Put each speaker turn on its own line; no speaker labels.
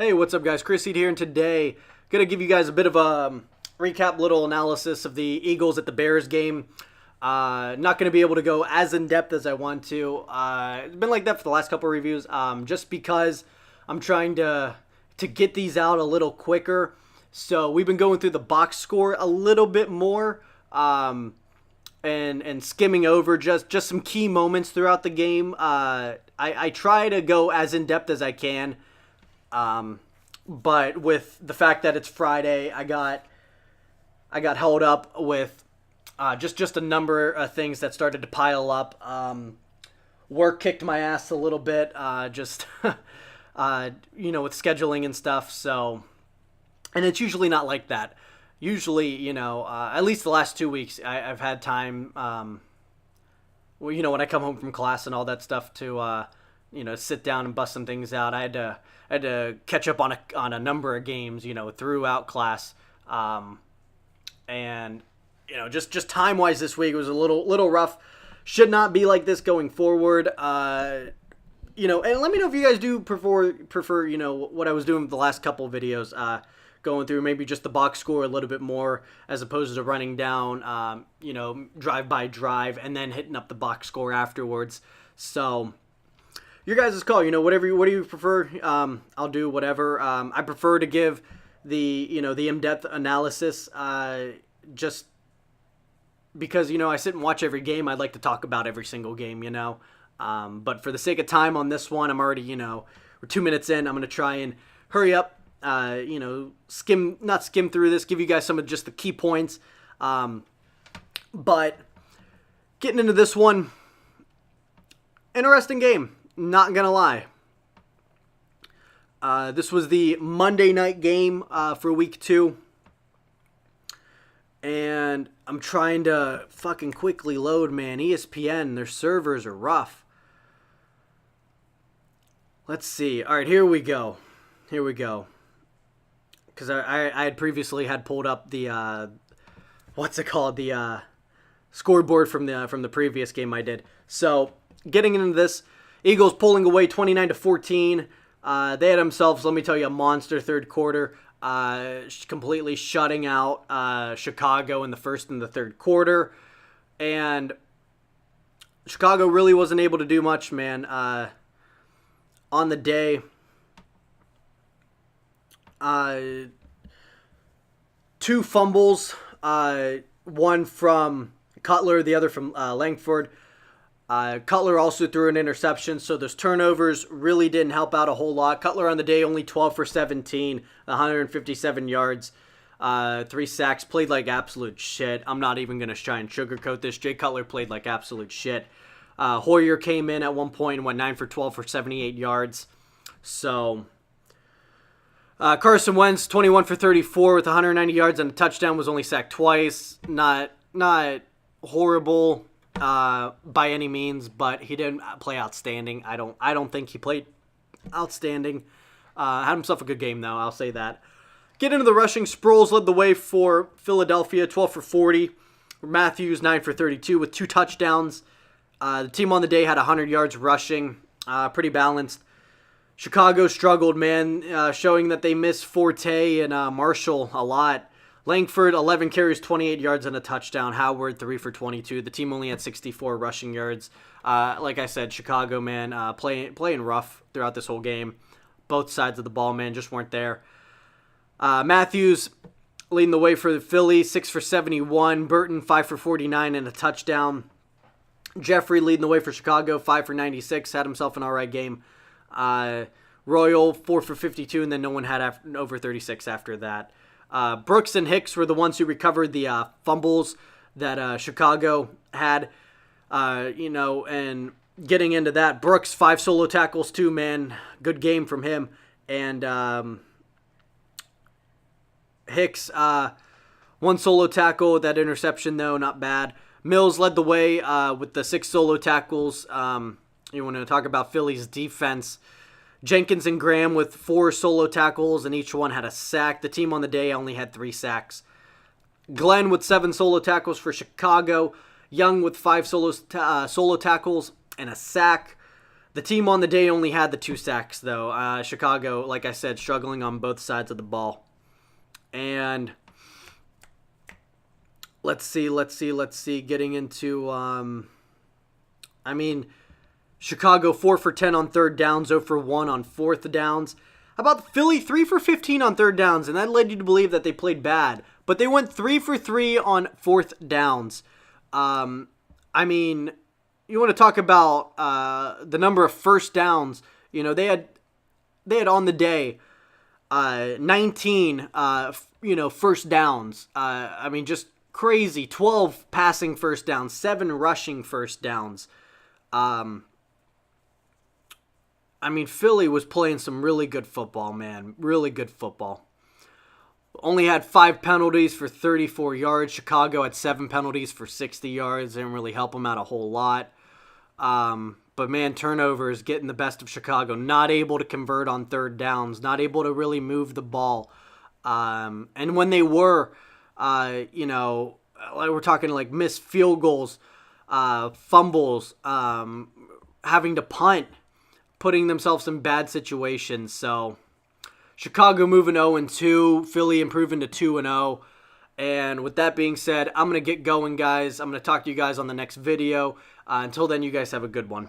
Hey, what's up, guys? Chris Heed here, and today gonna give you guys a bit of a recap, little analysis of the Eagles at the Bears game. Not gonna be able to go as in depth as I want to. It's been like that for the last couple of reviews, just because I'm trying to get these out a little quicker. So we've been going through the box score a little bit more, and skimming over just some key moments throughout the game. I try to go as in depth as I can. But with the fact that it's Friday, I got held up with just a number of things that started to pile up. Work kicked my ass a little bit, just with scheduling and stuff. So, and it's usually not like that. Usually, at least the last 2 weeks, I've had time. When I come home from class and all that stuff to sit down and bust some things out. I had to catch up on a number of games, throughout class, and just time wise this week was a little rough. Should not be like this going forward. And let me know if you guys do prefer what I was doing with the last couple of videos, going through maybe just the box score a little bit more as opposed to running down, drive by drive and then hitting up the box score afterwards. So your guys' call, what do you prefer? I'll do whatever. I prefer to give the in-depth analysis, just because, I sit and watch every game. I'd like to talk about every single game, but for the sake of time on this one, I'm already, we're 2 minutes in. I'm going to try and hurry up, not skim through this, give you guys some of just the key points. But getting into this one, interesting game. Not gonna lie. This was the Monday night game for week 2. And I'm trying to fucking quickly load, man. ESPN, their servers are rough. Let's see. All right, here we go. Because I had previously pulled up the, what's it called? The scoreboard from the previous game I did. So, getting into this, Eagles pulling away 29-14. They had themselves, let me tell you, a monster third quarter, completely shutting out Chicago in the first and the third quarter. And Chicago really wasn't able to do much, man. On the day, 2 fumbles, one from Cutler, the other from Langford. Cutler also threw an interception, so those turnovers really didn't help out a whole lot. Cutler on the day only 12 for 17, 157 yards, 3 sacks, played like absolute shit. I'm not even going to try and sugarcoat this. Jay Cutler played like absolute shit. Hoyer came in at one point and went 9 for 12 for 78 yards. So, Carson Wentz, 21 for 34 with 190 yards and a touchdown, was only sacked twice. Not horrible by any means, but he didn't play outstanding. I don't think he played outstanding. Had himself a good game though, I'll say that. Get into the rushing. Sproles led the way for Philadelphia, 12 for 40. Matthews, 9 for 32 with 2 touchdowns. The team on the day had 100 yards rushing, pretty balanced. Chicago struggled, man, showing that they miss Forte and Marshall a lot. Langford, 11 carries, 28 yards, and a touchdown. Howard, 3 for 22. The team only had 64 rushing yards. Like I said, Chicago, man, playing rough throughout this whole game. Both sides of the ball, man, just weren't there. Matthews leading the way for the Philly, 6 for 71. Burton, 5 for 49, and a touchdown. Jeffrey leading the way for Chicago, 5 for 96. Had himself an all right game. Royal, 4 for 52, and then no one had over 36 after that. Brooks and Hicks were the ones who recovered the fumbles that Chicago had, and getting into that, Brooks, 5 solo tackles too, man. Good game from him. And Hicks, 1 solo tackle. That interception, though, not bad. Mills led the way with the 6 solo tackles. You want to talk about Philly's defense. Jenkins and Graham with 4 solo tackles, and each one had a sack. The team on the day only had 3 sacks. Glenn with 7 solo tackles for Chicago. Young with 5 solo tackles and a sack. The team on the day only had the 2 sacks, though. Chicago, like I said, struggling on both sides of the ball. And let's see. Getting into, Chicago 4 for 10 on third downs, 0 for 1 on fourth downs. How about Philly 3 for 15 on third downs? And that led you to believe that they played bad. But they went 3 for 3 on fourth downs. You want to talk about the number of first downs? They had on the day 19 first downs. Just crazy. 12 passing first downs, 7 rushing first downs. Philly was playing some really good football, man. Really good football. Only had 5 penalties for 34 yards. Chicago had 7 penalties for 60 yards. Didn't really help them out a whole lot. But man, turnovers getting the best of Chicago. Not able to convert on third downs. Not able to really move the ball. And when they were, we're talking like missed field goals, fumbles, having to punt, putting themselves in bad situations. So Chicago moving 0-2, Philly improving to 2-0. And with that being said, I'm going to get going, guys. I'm going to talk to you guys on the next video. Until then, you guys have a good one.